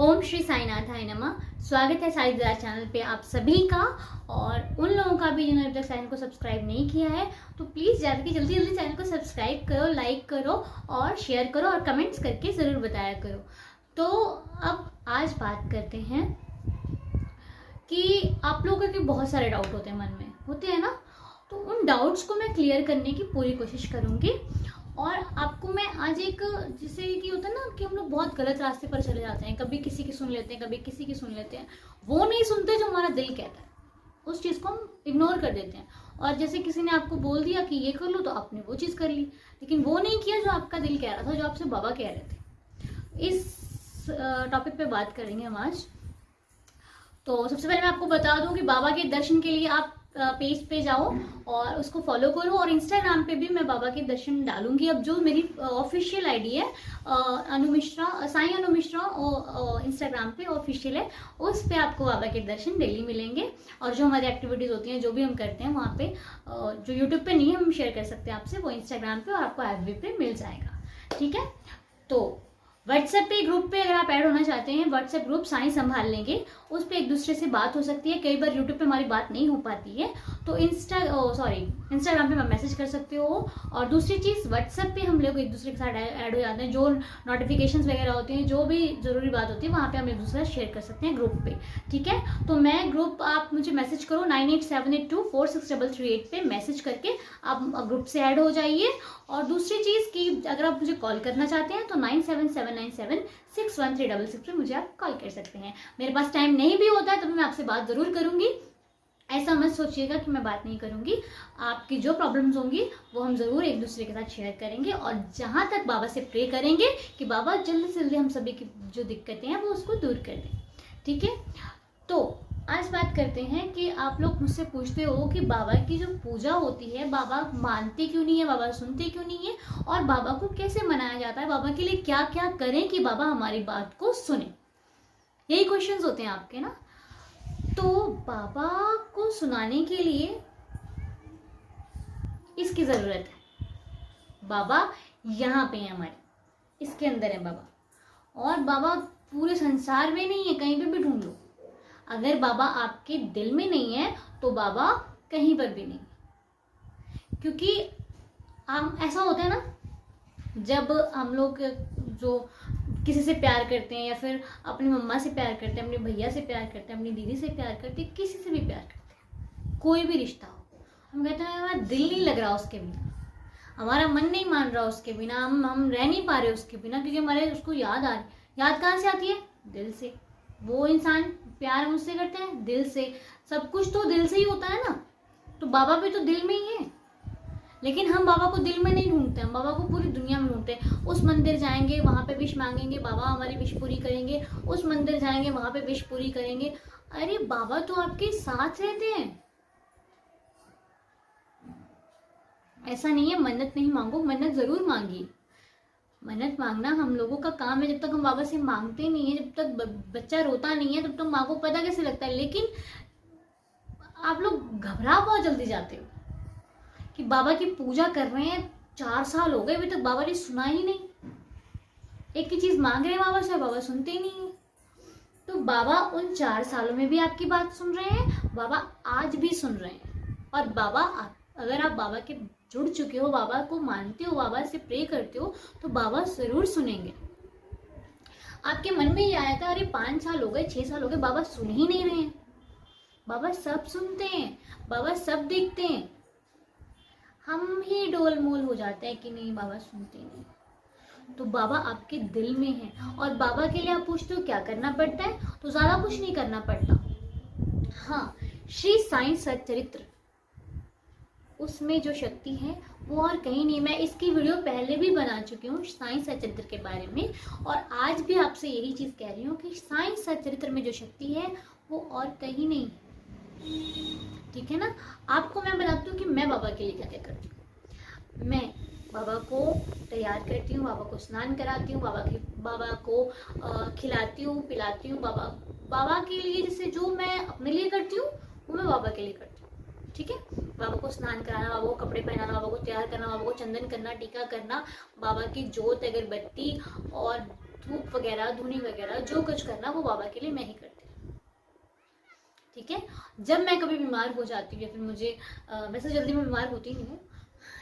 ओम श्री साईनाथाय नमः। स्वागत है साई दीदार चैनल पे आप सभी का। और उन लोगों का भी जिन्होंने अभी तक चैनल को सब्सक्राइब नहीं किया है तो प्लीज़ जाकर जल्दी जल्दी चैनल को सब्सक्राइब करो, लाइक करो और शेयर करो और कमेंट्स करके ज़रूर बताया करो। तो अब आज बात करते हैं कि आप लोगों के बहुत सारे डाउट होते हैं, मन में होते हैं ना, तो उन डाउट्स को मैं क्लियर करने की पूरी कोशिश करूँगी। और आपको मैं आज एक, जैसे कि होता है ना कि हम लोग बहुत गलत रास्ते पर चले जाते हैं, कभी किसी की सुन लेते हैं, कभी किसी की सुन लेते हैं, वो नहीं सुनते जो हमारा दिल कहता है, उस चीज़ को हम इग्नोर कर देते हैं। और जैसे किसी ने आपको बोल दिया कि ये कर लो तो आपने वो चीज़ कर ली, लेकिन वो नहीं किया जो आपका दिल कह रहा था, जो आपसे बाबा कह रहे थे। इस टॉपिक पे बात करेंगे हम आज। तो सबसे पहले मैं आपको बता दूं कि बाबा के दर्शन के लिए आप पेज पे जाओ और उसको फॉलो करो। और इंस्टाग्राम पे भी मैं बाबा के दर्शन डालूंगी। अब जो मेरी ऑफिशियल आईडी है अनु मिश्रा, साई अनु मिश्रा इंस्टाग्राम पे ऑफिशियल है, उस पे आपको बाबा के दर्शन डेली मिलेंगे। और जो हमारी एक्टिविटीज़ होती हैं, जो भी हम करते हैं वहाँ पे, जो यूट्यूब पे नहीं हम शेयर कर सकते आपसे, वो इंस्टाग्राम पे और आपको एफबी पे मिल जाएगा। ठीक है। तो व्हाट्सएप पे ग्रुप पे अगर आप ऐड होना चाहते हैं, व्हाट्सएप ग्रुप साई संभाल लेंगे, उस पर एक दूसरे से बात हो सकती है। कई बार यूट्यूब पे हमारी बात नहीं हो पाती है तो इंस्टाग्राम पे आप मैसेज कर सकते हो। और दूसरी चीज़, व्हाट्सएप पे हम लोग एक दूसरे के साथ ऐड हो जाते हैं। जो नोटिफिकेशंस वगैरह होती हैं, जो भी ज़रूरी बात होती है, वहाँ पे हम एक दूसरे से शेयर कर सकते हैं ग्रुप पे। ठीक है। तो मैं ग्रुप, आप मुझे मैसेज करो 9878246338 पे मैसेज करके आप ग्रुप से ऐड हो जाइए। और दूसरी चीज़ कि अगर आप मुझे कॉल करना चाहते हैं तो 9779761366 पे मुझे आप कॉल कर सकते हैं। मेरे पास टाइम नहीं भी होता है तभी मैं आपसे बात ज़रूर करूंगी। ऐसा मत सोचिएगा कि मैं बात नहीं करूंगी। आपकी जो प्रॉब्लम्स होंगी वो हम ज़रूर एक दूसरे के साथ शेयर करेंगे। और जहाँ तक बाबा से प्रे करेंगे कि बाबा जल्दी से जल्दी हम सभी की जो दिक्कतें हैं वो उसको दूर कर दें। ठीक है। तो आज बात करते हैं कि आप लोग मुझसे पूछते हो कि बाबा की जो पूजा होती है, बाबा मानते क्यों नहीं है, बाबा सुनते क्यों नहीं है, और बाबा को कैसे मनाया जाता है, बाबा के लिए क्या क्या करें कि बाबा हमारी बात को सुने। यही क्वेश्चंस होते हैं आपके ना। तो बाबा को सुनाने के लिए इसकी जरूरत है। बाबा यहाँ पे है हमारे, इसके अंदर है बाबा। और बाबा पूरे संसार में नहीं है, कहीं पे भी ढूंढ लो। अगर बाबा आपके दिल में नहीं है तो बाबा कहीं पर भी नहीं। क्योंकि हम, ऐसा होता है ना, जब हम लोग जो किसी से प्यार करते हैं या फिर अपनी मम्मा से प्यार करते हैं, अपने भैया से प्यार करते हैं, अपनी दीदी से प्यार करते हैं, किसी से भी प्यार करते हैं, कोई भी रिश्ता हो, हम कहते हैं हमारा दिल नहीं लग रहा उसके बिना, हमारा मन नहीं मान रहा उसके बिना, हम रह नहीं पा रहे उसके बिना, क्योंकि हमारे उसको याद आ रही। याद कहाँ से आती है? दिल से। वो इंसान प्यार मुझसे करते हैं दिल से, सब कुछ तो दिल से ही होता है ना। तो बाबा भी तो दिल में ही है, लेकिन हम बाबा को दिल में नहीं ढूंढते, हम बाबा को पूरी दुनिया में ढूंढते हैं। उस मंदिर जाएंगे, वहां पे विश मांगेंगे, बाबा हमारी विश पूरी करेंगे। उस मंदिर जाएंगे, वहां पे विश पूरी करेंगे। अरे बाबा तो आपके साथ रहते हैं। ऐसा नहीं है मन्नत नहीं मांगो, मन्नत जरूर मांगिए। मन्नत मांगना हम लोगों का काम है। जब तक हम बाबा से मांगते नहीं है, जब तक बच्चा रोता नहीं है, तब तक माँ को पता कैसे लगता है। लेकिन आप लोग घबरा बहुत जल्दी जाते हो कि बाबा की पूजा कर रहे हैं, 4 साल हो गए, अभी तक बाबा ने सुना ही नहीं। एक ही चीज मांग रहे हैं बाबा से, बाबा सुनते ही नहीं है। तो बाबा उन 4 सालों में भी आपकी बात सुन रहे हैं, बाबा आज भी सुन रहे हैं। और बाबा, अगर आप बाबा के जुड़ चुके हो, बाबा को मानते हो, बाबा से प्रे करते हो, तो बाबा जरूर सुनेंगे। आपके मन में ये आया था अरे 5 साल हो गए, 6 साल हो गए, बाबा सुन ही नहीं रहे हैं। बाबा सब सुनते हैं, बाबा सब देखते हैं। हम ही डोल मोल हो जाते हैं कि नहीं बाबा सुनते नहीं। तो बाबा आपके दिल में है। और बाबा के लिए आप पूछते हो क्या करना पड़ता है, तो ज्यादा कुछ नहीं करना पड़ता। हाँ, श्री साई सच्चरित्र, उसमें जो शक्ति है वो और कहीं नहीं। मैं इसकी वीडियो पहले भी बना चुकी हूँ साई सच्चरित्र के बारे में, और आज भी आपसे यही चीज कह रही हूँ कि साई सच्चरित्र में जो शक्ति है वो और कहीं नहीं। ठीक है ना। आपको मैं बताती हूँ कि मैं बाबा के लिए क्या क्या करती हूँ। मैं बाबा को तैयार करती हूँ, बाबा को स्नान कराती हूँ, बाबा को खिलाती हूँ, पिलाती हूँ। बाबा के लिए जैसे जो मैं अपने लिए करती हूँ वो मैं बाबा के लिए करती हूँ। ठीक है। बाबा को स्नान कराना, बाबा को कपड़े पहनाना, बाबा को तैयार करना, बाबा को चंदन करना, टीका करना, बाबा की जोत अगरबत्ती और धूप वगैरह, धुनी वगैरह, जो कुछ करना वो बाबा के लिए मैं ही करती हूँ। ठीक है। जब मैं कभी बीमार हो जाती हूँ या फिर मुझे वैसे जल्दी मैं बीमार होती नहीं हूँ,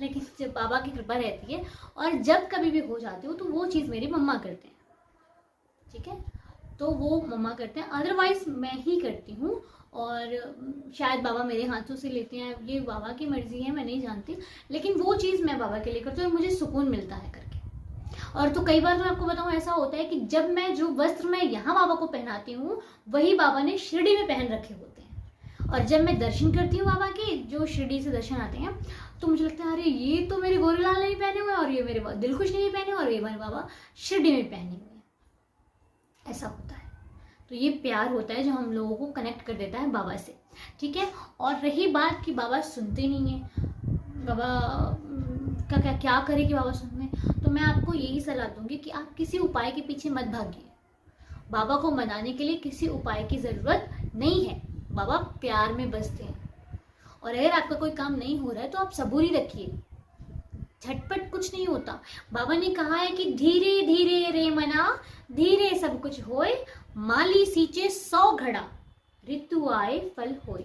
लेकिन जब बाबा की कृपा रहती है, और जब कभी भी हो जाती हूँ तो वो चीज़ मेरी मम्मा करते हैं। ठीक है, तो वो मम्मा करते हैं, अदरवाइज मैं ही करती हूँ। और शायद बाबा मेरे हाथों से लेते हैं, ये बाबा की मर्जी है, मैं नहीं जानती, लेकिन वो चीज़ मैं बाबा के लिए करती हूँ और मुझे सुकून मिलता है करके। और तो कई बार मैं आपको बताऊँ, ऐसा होता है कि जब मैं जो वस्त्र मैं यहाँ बाबा को पहनाती हूँ वही बाबा ने शिरडी में पहन रखे होते हैं। और जब मैं दर्शन करती हूँ बाबा के, जो शिरडी से दर्शन आते हैं, तो मुझे लगता है अरे ये तो मेरे गोरेलाल नहीं पहने हुए, और ये मेरे दिलखुश नहीं पहने, और ये मेरे बाबा शिरडी में पहने हुए हैं। ऐसा होता है। तो ये प्यार होता है जो हम लोगों को कनेक्ट कर देता है बाबा से। ठीक है। और रही बात कि बाबा सुनते नहीं है, बाबा का क्या करे कि बाबा सुन में, तो मैं आपको यही सलाह दूंगी कि आप किसी उपाय के पीछे मत भागिए। बाबा को मनाने के लिए किसी उपाय की ज़रूरत नहीं है, बाबा प्यार में बसते हैं। और अगर आपका कोई काम नहीं हो रहा है तो आप सबूरी रखिए, झटपट कुछ नहीं होता। बाबा ने कहा है कि धीरे धीरे रे मना, धीरे सब कुछ होए, माली सींचे 100 घड़ा, ऋतु आए फल होए।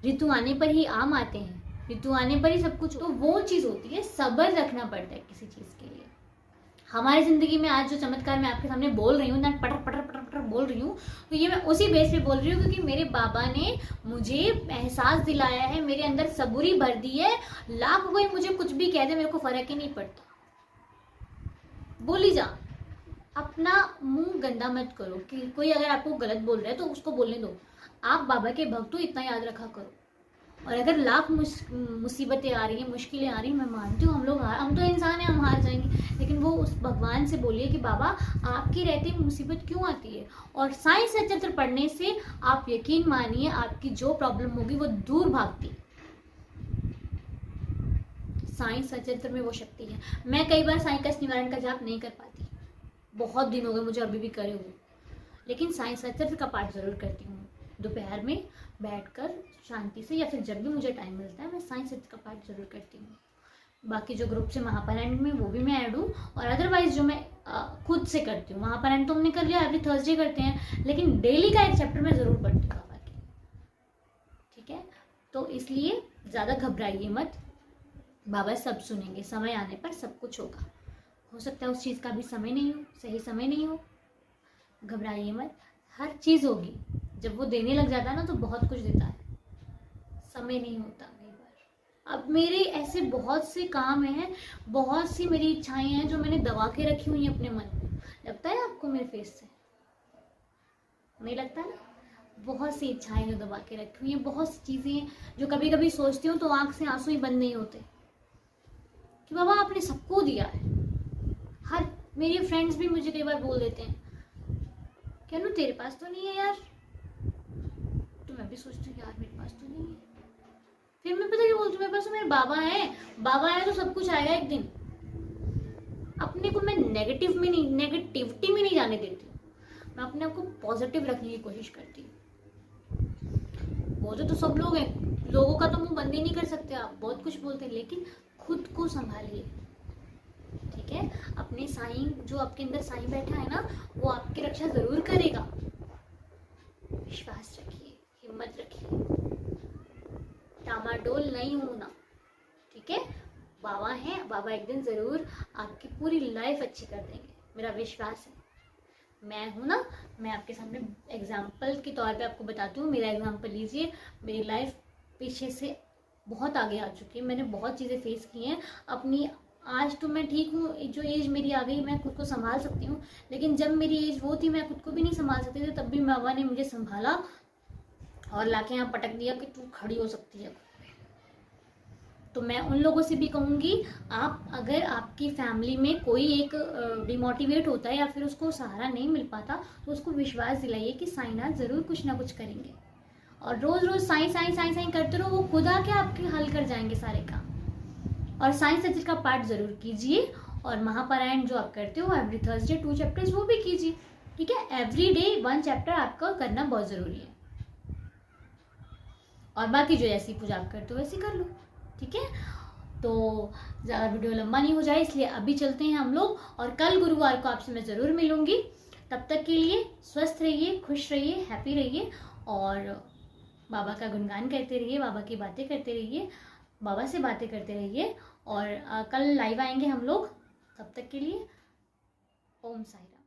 ऋतु आने पर ही आम आते हैं, ऋतु आने पर ही सब कुछ। तो वो चीज़ होती है, सब्र रखना पड़ता है किसी चीज़ के लिए। हमारी ज़िंदगी में आज जो चमत्कार मैं आपके सामने बोल रही हूँ ना, पटर पटर पटर पटर बोल रही हूँ, तो ये मैं उसी बेस पे बोल रही हूँ क्योंकि मेरे बाबा ने मुझे एहसास दिलाया है, मेरे अंदर सबूरी भर दी है। लाख कोई मुझे कुछ भी कह दे, मेरे को फर्क ही नहीं पड़ता। बोली जा, अपना मुंह गंदा मत करो कि कोई अगर आपको गलत बोल रहा है तो उसको बोलने दो। आप बाबा के भक्त हो, इतना याद रखा करो। और अगर लाख मुसीबतें आ रही हैं, मुश्किलें आ रही हैं, मैं मानती हूँ हम तो इंसान हैं, हम हार जाएंगे, लेकिन वो उस भगवान से बोलिए कि बाबा आपके रहते मुसीबत क्यों आती है। और साईं सचरित्र पढ़ने से आप यकीन मानिए आपकी जो प्रॉब्लम होगी वो दूर भागती। साईं सचरित्र में वो शक्ति है। मैं कई बार साईं कष्ट निवारण का जाप नहीं कर पाती, बहुत दिन हो गए मुझे अभी भी करे हुए, लेकिन साईं सचरित्र का पाठ जरूर करती हूँ। दोपहर में बैठकर शांति से, या फिर जब भी मुझे टाइम मिलता है मैं साईं सचरित्र का पाठ जरूर करती हूँ। बाकी जो ग्रुप से महापारायण में वो भी मैं ऐड हूँ, और अदरवाइज जो मैं खुद से करती हूँ, महापारायण तो हमने कर लिया, एवरी थर्सडे करते हैं, लेकिन डेली का एक चैप्टर मैं जरूर पढ़ती हूँ बाबा की। ठीक है, तो इसलिए ज़्यादा घबराइए मत, बाबा सब सुनेंगे, समय आने पर सब कुछ होगा। हो सकता है उस चीज़ का भी समय नहीं हो, सही समय नहीं हो, घबराइए मत, हर चीज़ होगी। जब वो देने लग जाता है ना तो बहुत कुछ देता है, समय नहीं होता कई बार। अब मेरे ऐसे बहुत से काम हैं, बहुत सी मेरी इच्छाएं हैं जो मैंने दबा के रखी हुई हैं अपने मन में। लगता है आपको मेरे फेस से? नहीं लगता ना? बहुत सी इच्छाएं जो दबा के रखी हुई हैं, बहुत सी चीज़ें जो कभी कभी सोचती हूँ तो आँख से आंसू ही बंद नहीं होते कि बाबा आपने सबको दिया है। मेरे फ्रेंड्स भी मुझे कई बार बोल देते हैं क्या नु तेरे पास तो नहीं है यार, तो मैं भी सोचती हूँ यार मेरे पास तो नहीं है। फिर मैं पता क्या बोलती हूँ, मेरे पास तो मेरे बाबा है तो सब कुछ आएगा एक दिन। अपने को मैं नेगेटिविटी में नहीं जाने देती हूँ, मैं अपने आप को पॉजिटिव रखने की कोशिश करती हूँ। बोलते तो सब लोग हैं, लोगों का तो मुंह बंद ही नहीं कर सकते आप, बहुत कुछ बोलते हैं, लेकिन खुद को संभालिए। ठीक है, अपने साईं, जो आपके अंदर साईं बैठा है ना, वो आपकी रक्षा जरूर करेगा। विश्वास रखिए, हिम्मत रखिए, डामाडोल नहीं होना। ठीक है, बाबा हैं, बाबा एक दिन जरूर आपकी पूरी लाइफ अच्छी कर देंगे, मेरा विश्वास है। मैं हूं ना, मैं आपके सामने एग्जाम्पल के तौर पे आपको बताती हूँ। मेरा एग्जाम्पल लीजिए, मेरी लाइफ पीछे से बहुत आगे आ चुकी है, मैंने बहुत चीज़ें फेस की हैं अपनी। आज तो मैं ठीक हूँ, जो एज मेरी आ गई मैं खुद को संभाल सकती हूँ, लेकिन जब मेरी एज वो थी मैं खुद को भी नहीं संभाल सकती थी, तब भी बाबा ने मुझे संभाला और लाके यहाँ पटक दिया कि तू खड़ी हो सकती है। तो मैं उन लोगों से भी कहूँगी, आप अगर आपकी फैमिली में कोई एक डिमोटिवेट होता है या फिर उसको सहारा नहीं मिल पाता, तो उसको विश्वास दिलाइए कि साईनाथ ज़रूर कुछ ना कुछ करेंगे। और रोज़ रोज़ साईं साईं साईं साईं करते रहो, वो खुद आके आपके हल कर जाएंगे सारे काम। और साईं सचरित्र का पाठ जरूर कीजिए, और महापारायण जो आप करते हो एवरी थर्सडे 2 चैप्टर्स वो भी कीजिए। ठीक है, एवरी डे 1 चैप्टर आपका करना बहुत ज़रूरी है। और बाकी जो ऐसी पूजा आप करते हो वैसी कर लो। ठीक है, तो ज़्यादा वीडियो लंबा नहीं हो जाए इसलिए अभी चलते हैं हम लोग, और कल गुरुवार को आपसे मैं ज़रूर मिलूंगी। तब तक के लिए स्वस्थ रहिए, खुश रहिए, हैप्पी रहिए, और बाबा का गुणगान करते रहिए, बाबा की बातें करते रहिए, बाबा से बातें करते रहिए। और कल लाइव आएंगे हम लोग। तब तक के लिए ओम साई राम।